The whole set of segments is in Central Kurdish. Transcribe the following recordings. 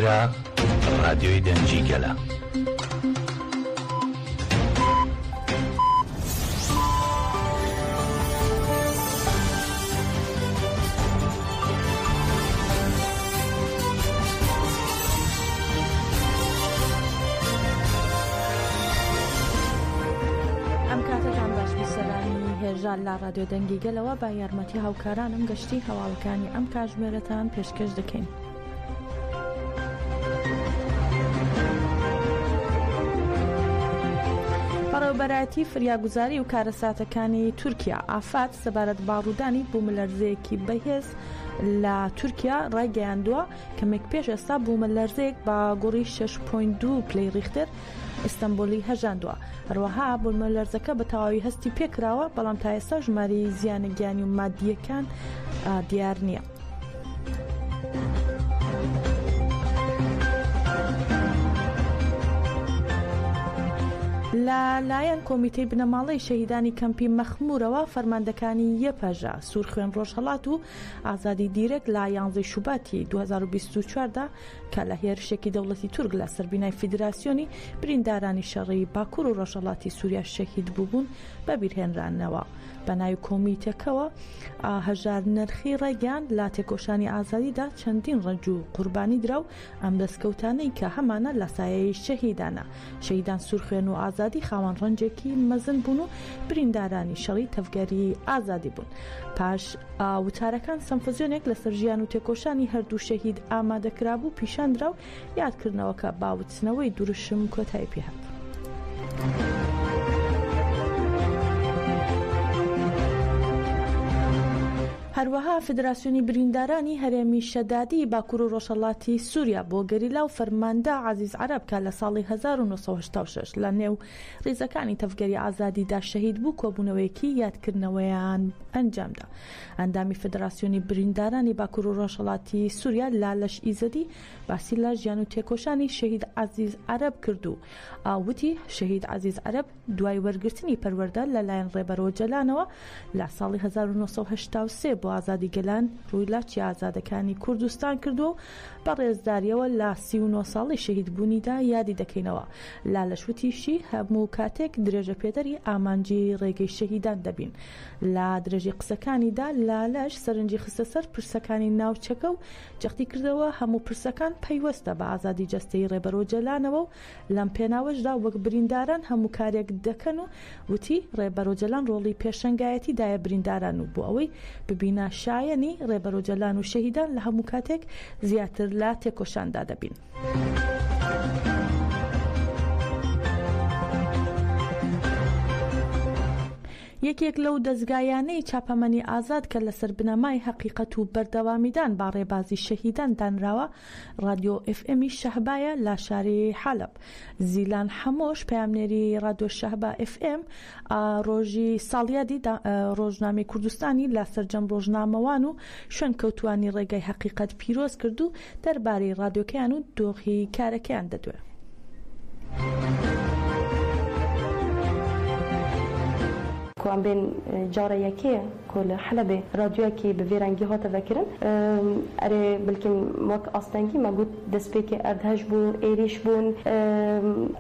ئێرە ڕادیۆی دەنگی گەلە. هێژان لە ڕادیۆ دەنگی گەلەوە با یارمەتی هاوکارانم گەشتی هەواڵەکانی ئەم کاتژمێرەتان پێشکەش دەکەین. بەڕێوەبەرایەتی فریاگوزاری و کارەساتەکانی تورکیا ئافات سەبارەت باڕوودانی بوومەلەرزەیەکی بەهێز لە تورکیا ڕایگەیاندووە کەمێک پێش ئێستا بوومەلەرزەیەک بە گۆڕی 6.2 پلەی ریختر ئیستانبولی هەژاندووە. هەروەها بوومەلەرزەکە بە تەواوی هەستی پێکراوە، بەڵام تا ئێستا ژماری زیانە گیانی و مادیەکان دیار نییە. لایەن کۆمیتەی بنەماڵەی شەهیدانی کەمپی مەخمورەوە فەرماندەکانی یەپەژە سوور خوێن ڕۆژهەڵات و ئازادی دیرێک لە 11 شوباتی 2024دا کە لە هێرشێکی دەوڵەتی تورک لە سەربینای فیدراسیۆنی بریندارانی شەڕی باکوور و ڕۆژهەڵاتی سووریا شەهید بووبوون بە بیرهێنرانەوە. بەناوی کۆمیتەکەوە هەژار نرخی ڕێگەیان لە تێکۆشانی ئازادیدا چەندین ڕەنج و قوربانی درا و ئەم دەستکەوتانەی کە هەمانە لە سایەی شەهیدانە. شەهیدان سوور خوێن و ئازادی خاوەن ڕەنجێکی مەزن بوون و بریندارانی شەڕی تەفگەری ئازادی بوون. پاش وتارەکان سەمفۆزیۆنێک لەسەر ژیان و تێکۆشانی هەردوو شەهید ئامادەکرابوو پیشاندرا و یادکردنەوەکە باوتنەوەی دوورشم کۆتایی پێهات. هەروەها فیدراسیۆنی بریندارانی هەرێمی شەدادی باکوور و ڕۆژهەڵاتی سووریا بۆ گەریلا و فەرماندە عەزیز عەرەب کە لە ساڵی 1986 لە نێو ڕیزەکانی تەفگەری ئازادیدا شەهید بوو کۆبوونەوەیەکی یادکردنەوەیان ئەنجامدا. ئەندامی فیدراسیۆنی بریندارانی باکوور و ڕۆژهەڵاتی سووریا لالەش ئیزەدی باسی لە ژیان و تێکۆشانی شەهید عەزیز عەرەب کردو. وتی شەهید عەزیز عەرەب دوای وەرگرتنی پەروەردە لەلایەن ڕێبەرەوە جەلانەوە لە ساڵی 1983 بۆ ئازادی گەلان ڕووی لاچی ئازادەکانی کوردستان کردو و بە ڕێزداریەوە لە 39 ساڵی شەهید بوونیدا یادی دەکەینەوە. لالەشوتیشی هەموو کاتێک درێژە پێدەری ئامانجی ڕێگەی شەهیدان دەبین. لە درێژی قسەکانیدا لالەش سەرنجی خستە سەر پرسەکانی ناوچەکە و جەختی کردەوە هەموو پرسەکان پەیوەستە بە ئازادی جەستەی ڕێبەرەوە جەلانەوە و لەم پێناوەشدا وەک برینداران هەموو کارێک دەکەن و وتی ڕێبەرەوە جەلان ڕۆڵی پێشەنگایەتی دایە برینداران و بۆ ئەوەی ببینە شایەنی ڕێبەرەوە جەلان و شەهیدان لە هەموو کاتێک زیاتر لە تێکۆشاندا دەبین. یەکێک لەو دەستگایانەی چاپەمەنی ئازاد کە لەسەر بنەمای حەقیقەت و بەردەوامیدان با ڕێبازی شەهیدان دانراوە ڕادیۆ FMی شەهبایە لە شاری حەلب. زیلان حەمۆش پەیامنێری ڕادیۆ شەهبا FM ڕۆژی ساڵیادی ڕۆژنامەی کوردستانی لە سەرجەم ڕۆژنامەوان و شوێن کەوتوانی ڕێگای حەقیقەت پیرۆز کرد و دەربارەی ڕادیۆکەیان و دۆخی کارەکەیان دەدوێ. کوان بین جاره یکیه کل حلبه رادیو کی به ویرانگی هات وکرن اره بلکن وقت آستانگی ما گفت دست که اردهش بون ایریش بون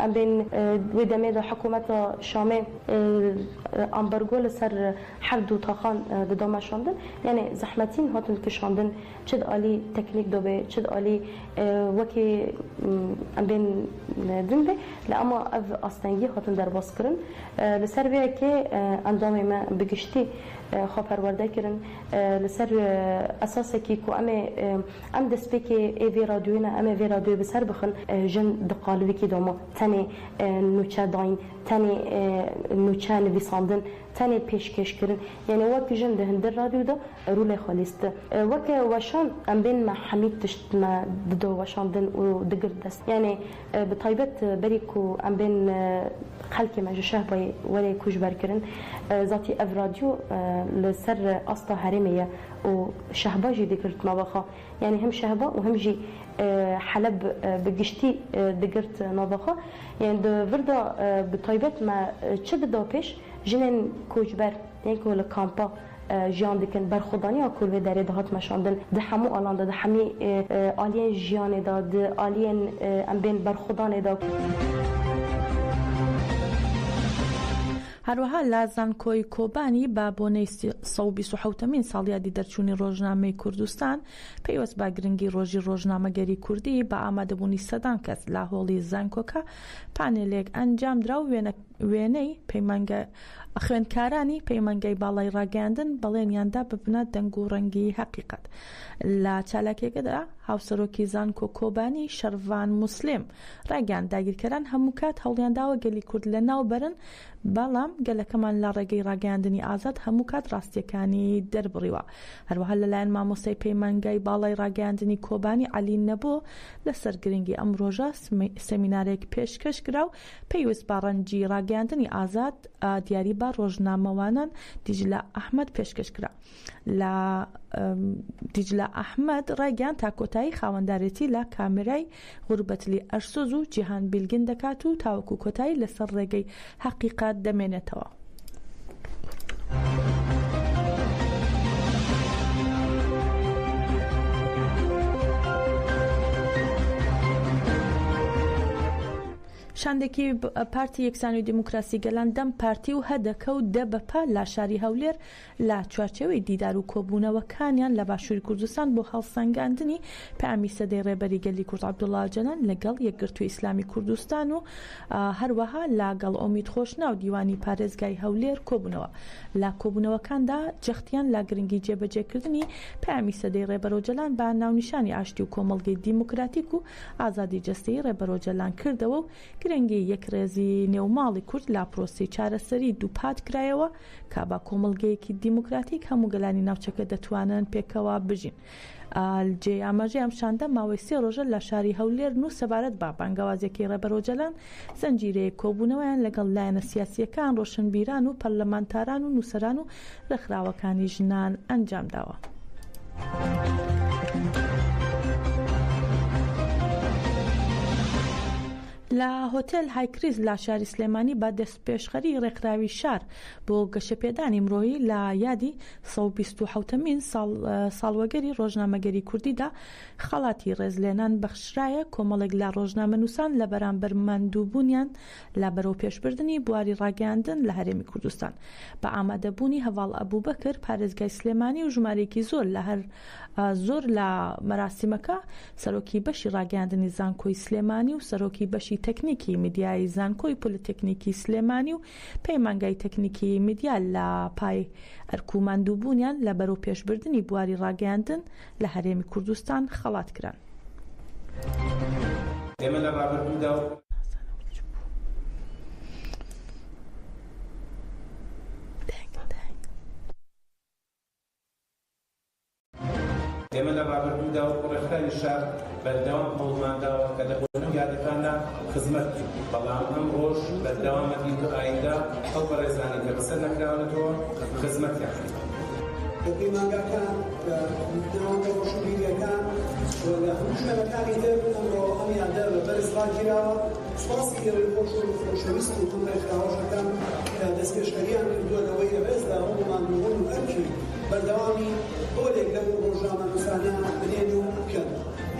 ام بین ودمه در حکومت شامه امبرگو سر هر دو تاخان دام شاندن یعنی زحمتین هاتن که شاندن چد عالی تکنیک دوبه چد عالی وکی ام بین دنبه لأما اف آستانگی هاتن در باز کرن لسر وی که اندام ما بگشتی خب پرورده کردن لسر اساسه کی کو ام دست به که وی رادیونا ام وی رادیو بسر بخن جن دقالوی کی دوما تنی نوچه داین تنی نوچه نویساندن تنی پیشکش کردن یعنی وقتی جن ده هندر رادیو دا رول خالیست وقتی وشان ام بین ما حمید تشت ما دو وشاندن و دگر دست یعنی بطایبت بری کو ام بین خلک ما جشه بای ولی کوش برکردن ذاتی اف رادیو لسر أسطى هرمية وشهباجي ذكرت نظافة يعني هم شهبة وهم جي حلب بجشتي ذكرت نظافة يعني فردا بطيبات ما تشد دوبش جنن كوجبر يعني كل كامبا ژیان دکن برخودانی کل داره دهات مشاندن ده همو آلان ده همی آلین ژیان داد آلین ام بین برخودان داد. هەروەها لە زانکۆی کۆبانی بە بۆنەی 127مین ساڵیادی دەرچوونی ڕۆژنامەی کوردستان پەیوەست بە گرنگی ڕۆژی ڕۆژنامەگەری کوردی بە ئامادەبوونی سەدان کەس لە هۆڵی زانکۆکە پانێلێک ئەنجامدرا و وێنەی خوێندکارانی پەیمانگەی باڵای ڕاگەاندن بەڵێنیاندا ببنە دەنگ و ڕەنگی حەقیقەت. لە چالاکێکەدا هاوسەرۆکی زانکۆ کۆبانی شەروان موسلیم ڕاگەاند داگیرکەران هەموو کات هەوڵیانداوە گەلی کورد لە ناو بەرن، بەڵام گەلەکەمان لە ڕێگەی ڕاگەاندنی ئازاد هەموو کات ڕاستیەکانی دەربڕیوە. هەروەها لەلایەن مامۆستای پەیمانگای باڵای ڕاگەاندنی کۆبانی عەلی نەبوو لەسەر گرنگی ئەم ڕۆژە سەمینارێک پێشکەش کرا و پێویست بە ڕەنجی ڕاگەاندنی ئازاد دیاری بە ڕۆژنامەوانان دیجلە ئەحمەد پێشکەش کرا. لە دیجلە ئەحمەد ڕاگەاند تا کۆتایی خاوەندارێتی لە کامێرای غوربەتلی ئەرسۆز و جیهان بیلگن دەکات و تاوەکو کۆتایی لەسەر ڕێگەی حەقیقەت دەمێنێتەوە. شاندێکی پارتی یەکسانی و دیموکراسی گەلان دەم پارتی و هەدەکە و دەبەپە لە شاری هەولێر لە چوارچێوەی دیدار و کۆبوونەوەکانیان لە باشووری کوردستان بۆ هەڵسەنگاندنی پامی سەدەی ڕێبەری گەلی کورد عەبدوڵڵا جەلان لەگەڵ یەکگرتووی ئیسلامی کوردستان و هەروەها لەگەڵ ئۆمید خۆشنا و دیوانی پارێزگای هەولێر کۆبوونەوە. لە کۆبوونەوەکاندا جەختیان لا گرنگی جێبەجێکردنی پامی سەدەی ڕێبەرۆ جەلان بە ناونیشانی ئاشتی و کۆمەڵگەی دیموکراتیک و ئازادی جەستەیی ڕێبەرۆ جەلان کردەوە و گرنگی یەکڕێزی نێوماڵی کورد لا پرۆسی چارەسەری دووپات کرایەوە کە بە کۆمەڵگەیەکی دیموکراتیک هەموو گەلانی ناوچەکە دەتوانن پێکەوە بژین. جێ ئاماژەی ئەم شاندە ماوەی 3 ڕۆژە لە شاری هەولێر و سەبارەت بە بانگەوازیەکەی ڕێبەرۆ جەلان زەنجیرەیە کۆبوونەوەیان لەگەڵ لایەنە سیاسیەکان، ڕۆشنبیران و پەرلەمانتاران و نووسەران و ڕێکخراوەکانی ژنان ئەنجامداوە. لە هۆتێل هایکریز لە شاری سلێمانی بە دەست پێشخەری ڕێکخراوی شار بۆ گەشەپێدانی مرۆیی لە یادی 127مین ساڵوەگەری ڕۆژنامەگەری کوردیدا خەڵاتی ڕێزلێنان بەخشرایە کۆمەڵێک لە ڕۆژنامە نووسان لە بەرامبەر ماندووبوونیان لە بەرەو پێشبردننی بواری ڕاگەاندن لە هەرێمی کوردستان بە ئامادەبوونی هەواڵ ئەبووبەکر پارێزگای سلێمانی و ژمارەیەکی زۆر لە مەراسیمەکە سەرۆکی بەشی ڕاگەاندنی زانکۆی سلێمانی و سەرۆکی بەشی تەکنیکی میدیای زانکۆی پۆلیتێکنیکی سلێمانی و پەیمانگای تەکنیکی میدیا لە پای ئەرکوماندووبوونیان لە بەرەو پێشبردننی بواری ڕاگەاندن لە هەرێمی کوردستان خەڵات کران. ئێمە لە ڕابردوودا و ڕێکخراوی شار بەردەوام هەوڵمانداوە کە لە بۆنەوەی یادەکاندا خزمەت بکەین، بەڵام ئەم ڕۆژ بەردەوامەتی و ئایندا ئەو بەڕێزانی کە بەسەر نەکراونەتەوە خزمەتیان پەیمانگاکان ناوەندە ڕۆشنبیریەکان لە هەموو شوێنەکانی تر ئەمڕۆ هەمیان دەر لە بەرز ڕاگیراوە. سوپاسی گەورەی خۆش و خۆشەویست و هەم ڕێکخراوەکان کە دەستپێشکەریان کردووە لەوەی لەبەرزدا هەمووماندووبوون و ئەرکی بەردەوامی بۆلێک لەو ڕۆژنامە نووسانە بنێن و بکەن.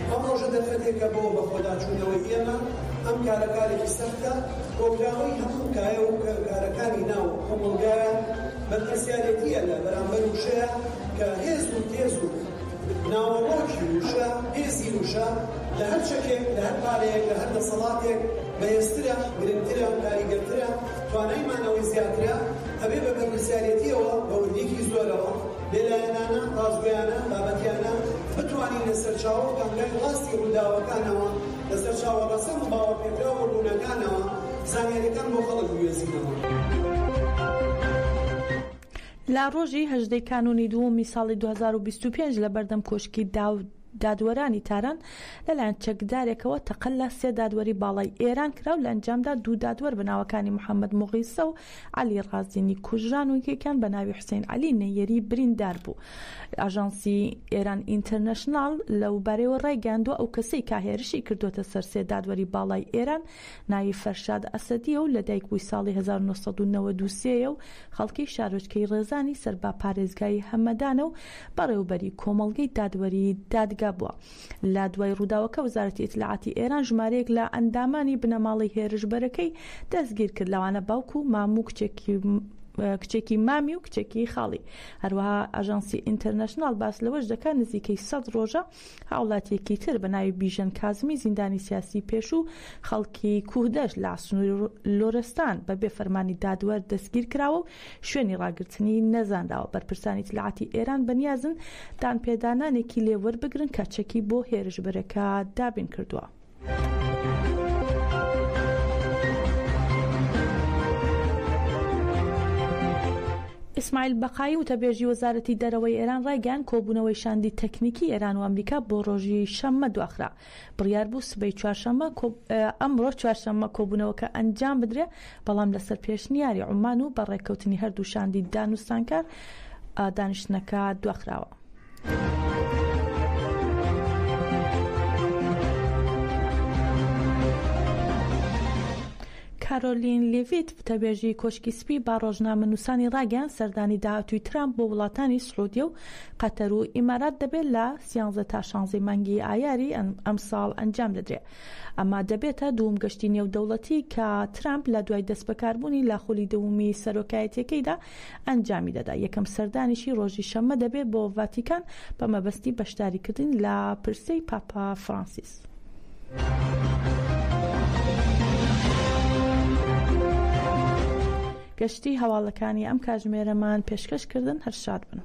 ئەم ڕۆژە دەرفەتێکە بۆ بەخۆداچوونەوەی ئێمە ئەم کارەکارێکی سەختە کۆکراوەی هەموو کایە و کارەکانی ناو کۆمەڵگایان بەرپرسیارەتیە لە بەرامبەر وشەیە کە هێز و تێز و ناوەڕۆکی وشە هێزی وشە لە هەر چەکێک لە هەر پارەیەک لە هەر دەسەڵاتێک بەهێزترە گرنگترە کاریگەرترە توانایمانەوەی زیاترە ئەبێ بە بەرپرسیارەتیەوە بە وردێکی زۆرەوە لێلایەنانە ڕازگویانە بابەتیانە بتوانین لەسەر چاوە کەنگای ڕاستی ڕووداوەکانەوە لەسەر چاوە ڕەسەم و باوەپێکراوە ڕوونەکانەوە زانیاریەکان بۆ خەڵک بوێزینەوە. لە ڕۆژی 18 کانونی دووەمی ساڵی 2025 لە بەردەم کۆشکی دادوەرانی تاران لەلایەن چەکدارێکەوە تەقەل لە 3 دادوەری باڵای ئێران کرا و لە ئەنجامدا 2 دادوەر بەناوەکانی محەممەد مۆغیسە و علی ڕازینی کوژران و یەکێکیان بە ناوی حوسێن علی نەیەری بریندار بوو. ئاژانسی ئێران ئینتەرنەشنال لەو بارەوە ڕایگەاندووە ئەو کەسەی کاهێرشی کردوتە سەر 3 دادوەری باڵای ئێران ناوی فەرشاد ئەسەدیە و لە دایک بووی ساڵی 1993 و خەڵکی شارۆچکەی ڕێزانی سەر با پارێزگای هەمەدانە و بەڕێوبەری کۆمەڵگەی دادوەری دادگا بووە. لە دوای ڕووداوەکە وەزارەتی ئیتلاعاتی ئێران ژمارەیەک لە ئەندامانی بنەماڵی هێرشبەرەکەی دەستگیر کرد، لەوانە باوکو و ماموو کچێکی مامی و کچێکی خاڵی. هەروەها ئاژانسی ئینتەرنەشنال باس لەوەش دەکات نزیکەی 100 ڕۆژە هاوڵاتیەکی تر بە ناوی بیژەن کازمی زیندانی سیاسی پێش و خەڵکی کوهدەش لە ئاسنووری لۆرستان بەبێ فەرمانی دادوەر دەستگیر کراوە و شوێنی ڕاگررتنی نەزانراوە. بەرپرسانی ئیتلاعاتی ئێران بەنیازن دانپێدانانێکی لێوەربگرن کە چەکی بۆ هێرشبەرەکە دابین کردووە. ئیسماعیل بەقایی وتەبێژی وەزارەتی دەرەوەی ئێران ڕایگەیاند کۆبوونەوەی شاندی تەکنیکی ئێران و ئەمریکا بۆ ڕۆژی شەممە دواخرا. بڕیار بوو سبەی ئەمڕۆ چوارشەممە کۆبوونەوەکە ئەنجام بدرێ، بەڵام لەسەر پێشنیاری عومان و بە ڕێککەوتنی هەردوو شاندی دانوستانکار دانیشتنەکە دواخراوە. کارۆلین لیڤیت وتەبێژی کۆشکی سپی با ڕۆژنامە نووسانی ڕاگەیاند سەردانی داهاتووی ترامپ بۆ وڵاتانی سعودیە و قەتەر و ئیمارات دەبێت لە 13 تا 16 مانگی ئایاری ئەم ساڵ ئەنجام دەدرێت. ئەمە دەبێتە دووەم گەشتی نێودەوڵەتی کە ترامپ لە دوای دەستبەکاربوونی لە خۆلی دووەمی سەرۆکایەتیەکەیدا ئەنجامی دەدا. یەکەم سەردانیشی ڕۆژی شەممە دەبێت بۆ ڤاتیکان بە مەبەستی بەشداریکردن لە پرسەی پاپا فرانسیس. گەشتی هەواڵەکانی ئەم کاتژمێرەمان پێشکەشکردن. هەر شاد بن.